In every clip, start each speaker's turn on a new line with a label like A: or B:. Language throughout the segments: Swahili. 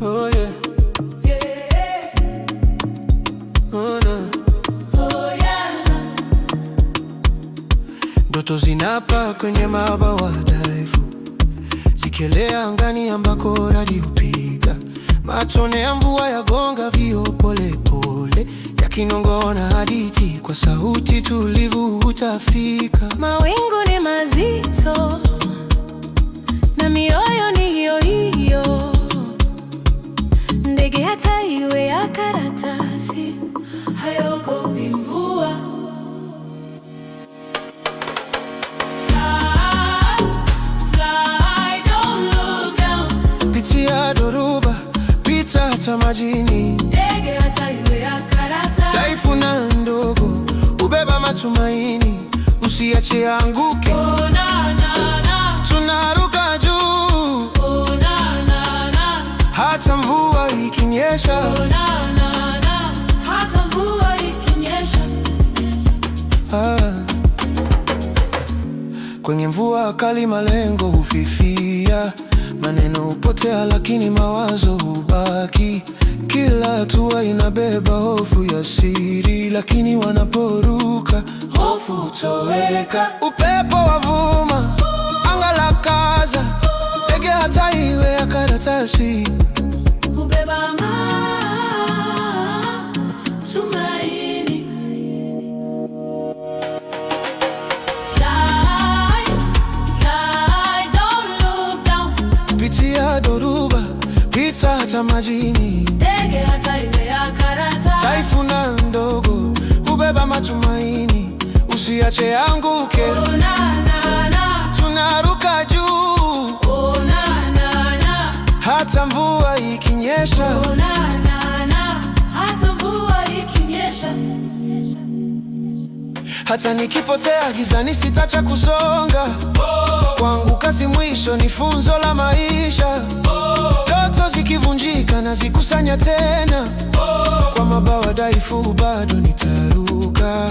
A: Oh yeah. Oh no. Ndoto zinapa kwenye mabawa dhaifu, zikielea angani ambako radi hupiga. Matone ya mvua yagonga vioo pole pole, yakinong'ona hadithi kwa sauti tulivu utafika.
B: Mawingu ni mazito na mioyo ni hiyo hiyo, ndege hata iwe ya karatasi haiogopi mvua. Fly, don't look down.
A: Pitia dhoruba, pita hata majini,
B: Ndege hata iwe ya karatasi,
A: dhaifu na ndogo hubeba matumaini, usiache anguke.
B: oh, na, na, na.
A: Tunaruka juu,
B: Oh, na, na, na.
A: hata mvua ikinyesha.
B: Oh, na, na, na. Hata mvua ikinyesha.
A: Kwenye mvua kali malengo hufifia, maneno hupotea lakini mawazo hubaki. Kila hatua inabeba hofu ya siri, lakini wanaporuka hofu hutoweka. Upepo wavuma, anga la kaza, ndege hata iwe ya karatasi
B: Hubeba tumaini. Fly, fly, don't look down.
A: Pitia dhoruba, pita hata majini,
B: Ndege hata iwe ya karatasi,
A: dhaifu na ndogo hubeba matumaini, usiache anguke.
B: oh, na, na, na.
A: Tunaruka juu,
B: Oh, na, na, na.
A: hata mvua ikinyesha.
B: Oh, na, na, na. Hata mvua ikinyesha.
A: Hata nikipotea gizani sitacha kusonga, kuanguka si mwisho, ni funzo la maisha. Ndoto zikivunjika na zikusanya tena, kwa mabawa dhaifu bado nitaruka.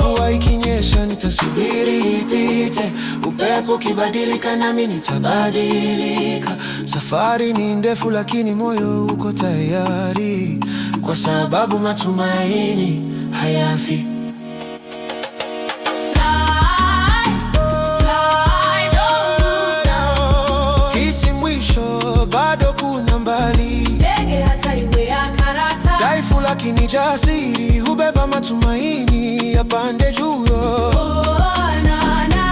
A: Mvua ikinyesha nitasubiri ipite, upepo ukibadilika nami nitabadilika. Safari ni ndefu lakini moyo uko tayari, kwa sababu matumaini hayafi.
B: Fly, fly, don't look down.
A: Hii si mwisho, bado kuna mbali.
B: Ndege hata iwe ya karatasi,
A: Dhaifu lakini jasiri hubeba matumaini ya pande juu.
B: oh, na, na.